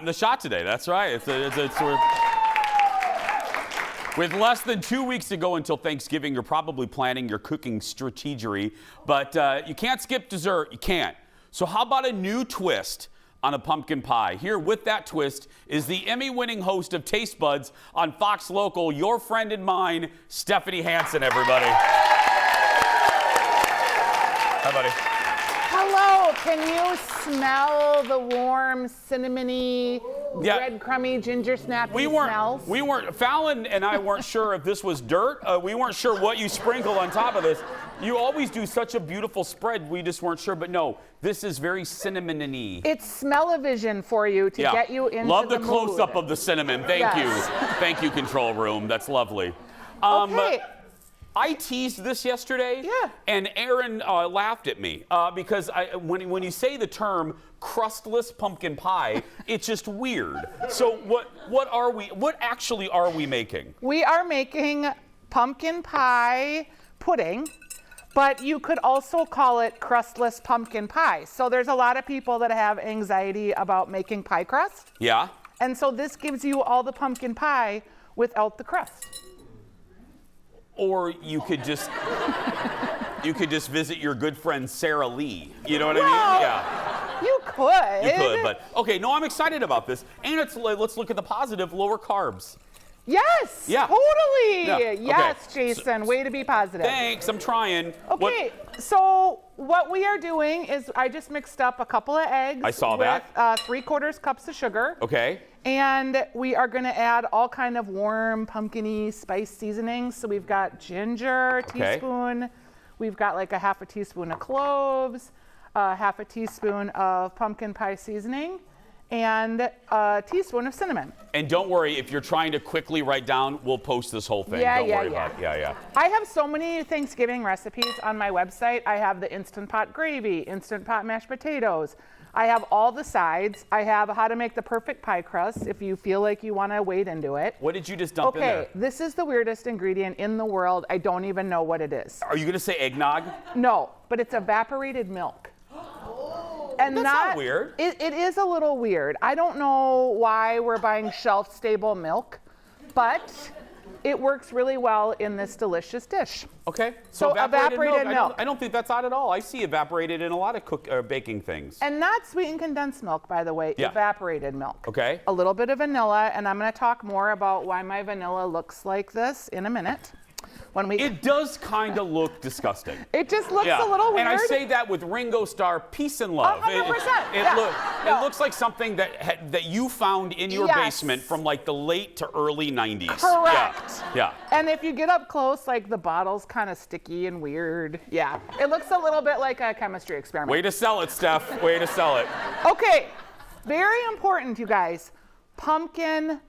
the shot today. That's right. With less than 2 weeks to go until Thanksgiving, you're probably planning your cooking strategy, but you can't skip dessert. You can't. So how about a new twist on a pumpkin pie? Here with that twist is the Emmy-winning host of Taste Buds on Fox Local, your friend and mine, Stephanie Hansen, everybody. Hi, buddy. Hello. Can you smell the warm, cinnamony, breadcrumby, ginger snappy smells? Fallon and I weren't sure if this was dirt. We weren't sure what you sprinkled on top of this. You always do such a beautiful spread. We just weren't sure. But no, this is very cinnamon-y. It's smell-o-vision for you to get you into Love the the close-up of the cinnamon. Thank you. Thank you, control room. That's lovely. Okay. I teased this yesterday, and Aaron laughed at me because when you say the term crustless pumpkin pie, it's just weird. So what actually are we making? We are making pumpkin pie pudding, but you could also call it crustless pumpkin pie. So there's a lot of people that have anxiety about making pie crust. Yeah. And so this gives you all the pumpkin pie without the crust. Or you could just visit your good friend Sarah Lee. You know what I mean? Yeah. You could. You could, but okay. No, I'm excited about this. And let's look at the positive: lower carbs. Yes. Yeah. Totally. Yeah. Yes, Okay. Jason. Way to be positive. Thanks. I'm trying. Okay. So what we are doing is I just mixed up a couple of eggs. I saw that. With 3/4 cups of sugar. Okay. And we are going to add all kind of warm, pumpkin-y spice seasonings. So we've got ginger, teaspoon. We've got like a 1/2 teaspoon of cloves, 1/2 teaspoon of pumpkin pie seasoning, and a teaspoon of cinnamon. And don't worry, if you're trying to quickly write down, we'll post this whole thing. Don't worry about it. Yeah. I have so many Thanksgiving recipes on my website. I have the Instant Pot gravy, Instant Pot mashed potatoes. I have all the sides. I have how to make the perfect pie crust if you feel like you want to wade into it. What did you just dump in there? Okay, this is the weirdest ingredient in the world. I don't even know what it is. Are you going to say eggnog? No, but it's evaporated milk. And that's not weird. It is a little weird. I don't know why we're buying shelf-stable milk, but it works really well in this delicious dish. Okay. So evaporated milk. I don't think that's odd at all. I see evaporated in a lot of baking things. And not sweetened condensed milk, by the way. Yeah. Evaporated milk. Okay. A little bit of vanilla, and I'm going to talk more about why my vanilla looks like this in a minute. It does kind of look disgusting. It just looks a little weird. And I say that with Ringo Starr, Peace and Love. 100%. It looks like something that you found in your basement from like the late to early 90s. Correct. Yeah. And if you get up close, like the bottle's kind of sticky and weird. Yeah. It looks a little bit like a chemistry experiment. Way to sell it, Steph. Way to sell it. Okay. Very important, you guys. Pumpkin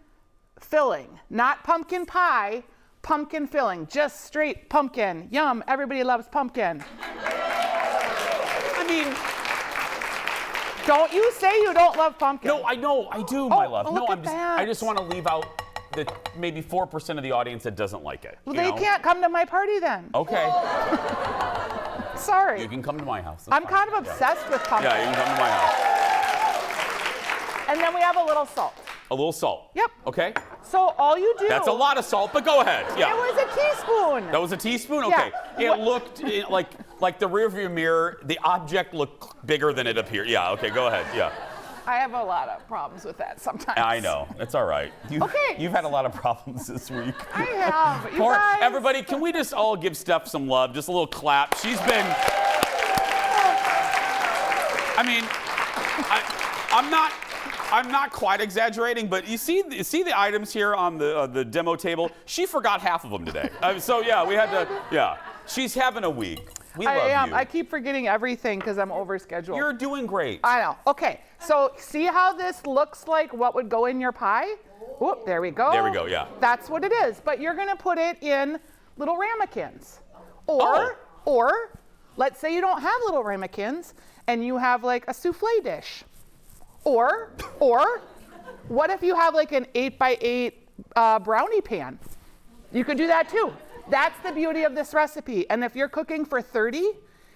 filling. Not pumpkin pie. Pumpkin filling, just straight pumpkin. Yum, everybody loves pumpkin. I mean, don't you say you don't love pumpkin. No, I know, I do, my love. Look No, at that. I just want to leave out the maybe 4% of the audience that doesn't like it. Well, they can't come to my party then. Okay. Sorry. You can come to my house. I'm kind of obsessed with pumpkin. Yeah, you can come to my house. And then we have a little salt. A little salt. Yep. Okay. So all you do. That's a lot of salt, but go ahead. Yeah. It was a teaspoon. That was a teaspoon? Okay. Yeah. It looked like the rearview mirror, the object looked bigger than it appeared. Yeah, okay, go ahead. Yeah. I have a lot of problems with that sometimes. I know. It's all right. Okay. You've had a lot of problems this week. I have. You guys. Everybody, can we just all give Steph some love? Just a little clap. She's been... I mean, I'm not quite exaggerating, but you see the items here on the demo table? She forgot half of them today. So yeah, we had to, yeah. She's having a week. We love you. I keep forgetting everything because I'm overscheduled. You're doing great. I know. Okay, so see how this looks like what would go in your pie? Whoop, there we go. There we go, yeah. That's what it is, but you're gonna put it in little ramekins. Or let's say you don't have little ramekins and you have like a souffle dish. Or what if you have like an 8x8 brownie pan? You could do that too. That's the beauty of this recipe. And if you're cooking for 30,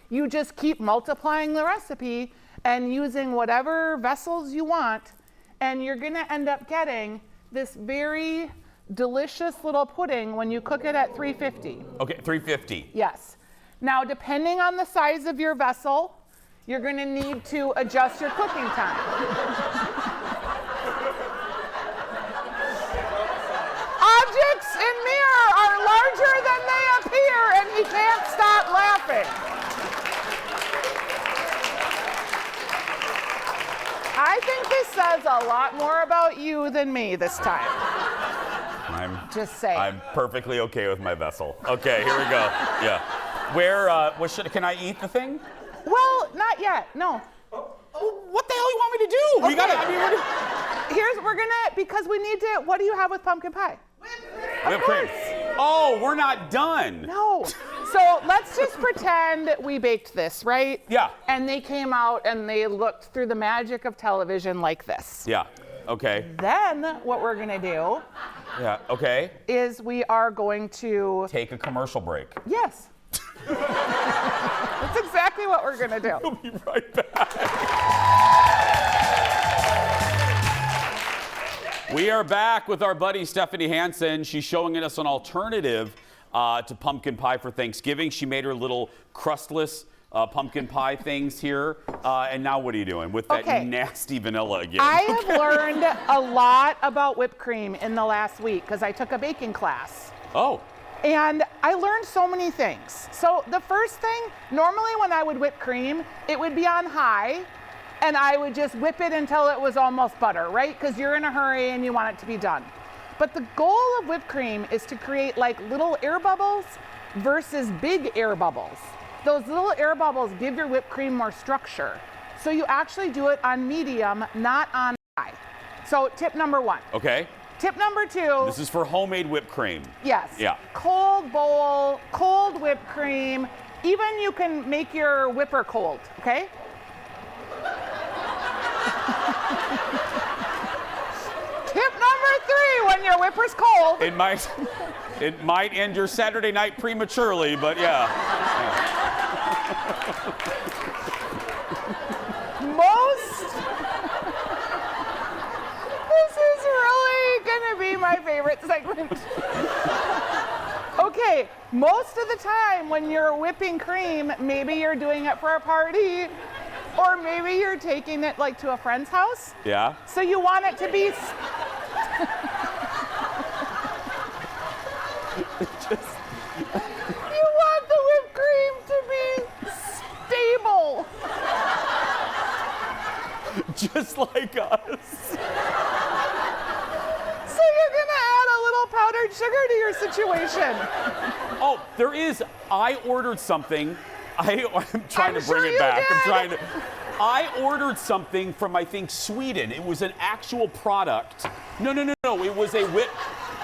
you just keep multiplying the recipe and using whatever vessels you want and you're gonna end up getting this very delicious little pudding when you cook it at 350. Okay, 350. Yes. Now, depending on the size of your vessel, you're gonna need to adjust your cooking time. Objects in mirror are larger than they appear, and he can't stop laughing. I think this says a lot more about you than me this time. Just saying. I'm perfectly okay with my vessel. Okay, here we go. Yeah. Where, can I eat the thing? Well, not yet, no. What the hell you want me to do? We gotta, because we need to, what do you have with pumpkin pie? Whipped cream. Oh, we're not done. No. So let's just pretend we baked this, right? Yeah. And they came out and they looked through the magic of television like this. Yeah, okay. Then what we're gonna do Yeah, okay. is we are going to Take a commercial break. Yes. That's exactly what we're gonna do. We'll be right back. We are back with our buddy Stephanie Hansen. She's showing us an alternative to pumpkin pie for Thanksgiving. She made her little crustless pumpkin pie things here. And now what are you doing with that nasty vanilla again? I have learned a lot about whipped cream in the last week because I took a baking class. Oh. And I learned so many things. So the first thing, normally when I would whip cream, it would be on high, and I would just whip it until it was almost butter, right? Because you're in a hurry and you want it to be done. But the goal of whipped cream is to create like little air bubbles versus big air bubbles. Those little air bubbles give your whipped cream more structure. So you actually do it on medium, not on high. So tip number one. Okay. Tip number two. This is for homemade whipped cream. Yes. Yeah. Cold bowl, cold whipped cream. Even you can make your whipper cold, okay? Tip number three, when your whipper's cold. It might end your Saturday night prematurely, but yeah. This is really gonna be my favorite segment. Okay, most of the time when you're whipping cream, maybe you're doing it for a party, or maybe you're taking it like to a friend's house. Yeah. So you want it to be you want the whipped cream to be stable. Just like us. So you're gonna add a little powdered sugar to your situation. Oh, there is. I ordered something. I'm trying I'm to bring sure it you back. did. I ordered something from, I think, Sweden. It was an actual product. No. It was a whip.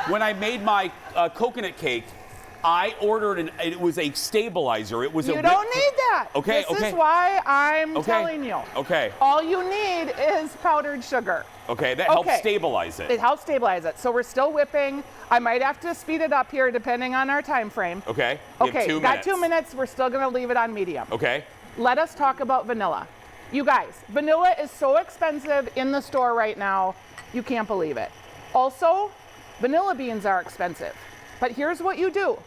When I made my coconut cake, I ordered it was a stabilizer. It was You don't need that. Okay, This okay. is why I'm Okay. telling you. Okay. All you need is powdered sugar. Okay, that helps stabilize it. It helps stabilize it. So we're still whipping. I might have to speed it up here depending on our time frame. Okay. You have Okay, 2 got minutes. 2 minutes. We're still gonna leave it on medium. Okay. Let us talk about vanilla. You guys, vanilla is so expensive in the store right now, you can't believe it. Also, vanilla beans are expensive. But here's what you do.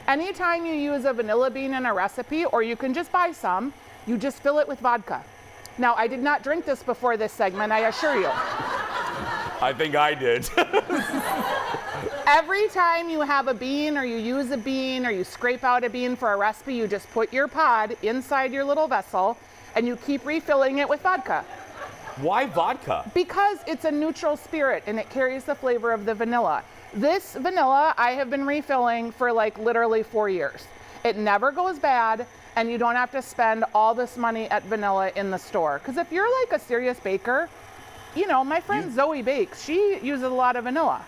Anytime you use a vanilla bean in a recipe, or you can just buy some, you just fill it with vodka. Now, I did not drink this before this segment, I assure you. I think I did. Every time you have a bean, or you use a bean, or you scrape out a bean for a recipe, you just put your pod inside your little vessel, and you keep refilling it with vodka. Why vodka? Because it's a neutral spirit, and it carries the flavor of the vanilla. This vanilla, I have been refilling for like literally 4 years. It never goes bad, and you don't have to spend all this money at vanilla in the store. Because if you're like a serious baker, you know, my friend Zoe bakes. She uses a lot of vanilla.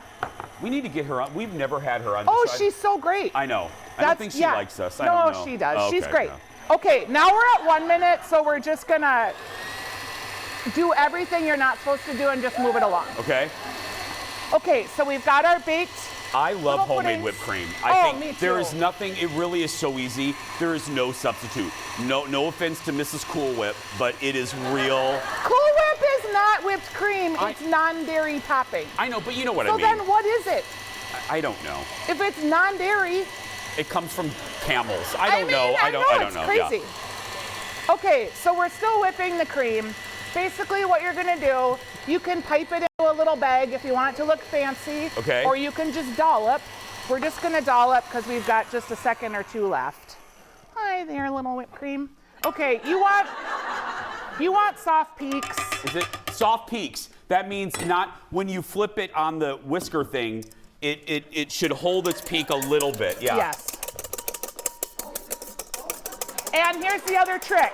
We need to get her on. We've never had her on. Oh, this show. she's so great. I know. I don't think she likes us. I No, don't know. she does. Oh, She's okay, great. no. Okay, now we're at 1 minute, so we're just gonna do everything you're not supposed to do and just move it along. Okay. Okay, so we've got our baked. I love Little homemade puddings. whipped cream. Oh, I think me too. there is nothing, it really is so easy. There is no substitute. No offense to Mrs. Cool Whip, but it is real. Cool Whip is not whipped cream. It's non-dairy topping. I know, but you know what I So mean. then what is it? I don't know. If it's non-dairy, It comes from camels. I don't know. I don't it's know. crazy. Yeah. Okay, so we're still whipping the cream. Basically what you're gonna do, you can pipe it into a little bag if you want it to look fancy. Okay. Or you can just dollop. We're just gonna dollop because we've got just a second or two left. Hi there, little whipped cream. Okay, you want soft peaks. Is it soft peaks? That means not when you flip it on the whisker thing, it should hold its peak a little bit. Yeah. Yes. And here's the other trick.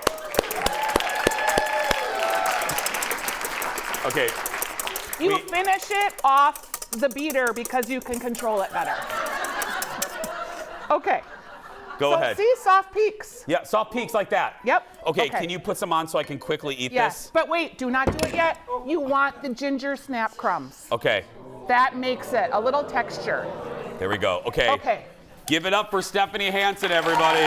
Okay. You finish it off the beater because you can control it better. Okay. Go ahead. See, soft peaks. Yeah, soft peaks like that. Yep. Okay, can you put some on so I can quickly eat Yes, this? but wait, do not do it yet. You want the ginger snap crumbs. Okay. That makes it a little texture. There we go. Okay. Okay. Give it up for Stephanie Hansen, everybody.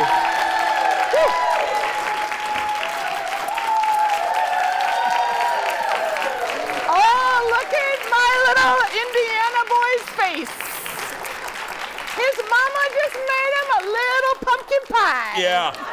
Oh, look at my little Indiana boy's face. His mama just made him a little pumpkin pie. Yeah.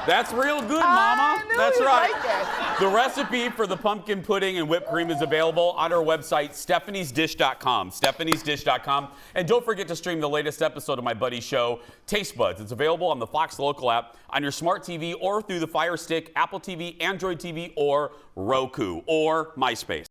That's real good, I Mama. knew That's you'd right. like it. The recipe for the pumpkin pudding and whipped cream is available on our website, stephaniesdish.com. stephaniesdish.com. And don't forget to stream the latest episode of my buddy's show, Taste Buds. It's available on the Fox Local app, on your smart TV, or through the Fire Stick, Apple TV, Android TV, or Roku, or MySpace.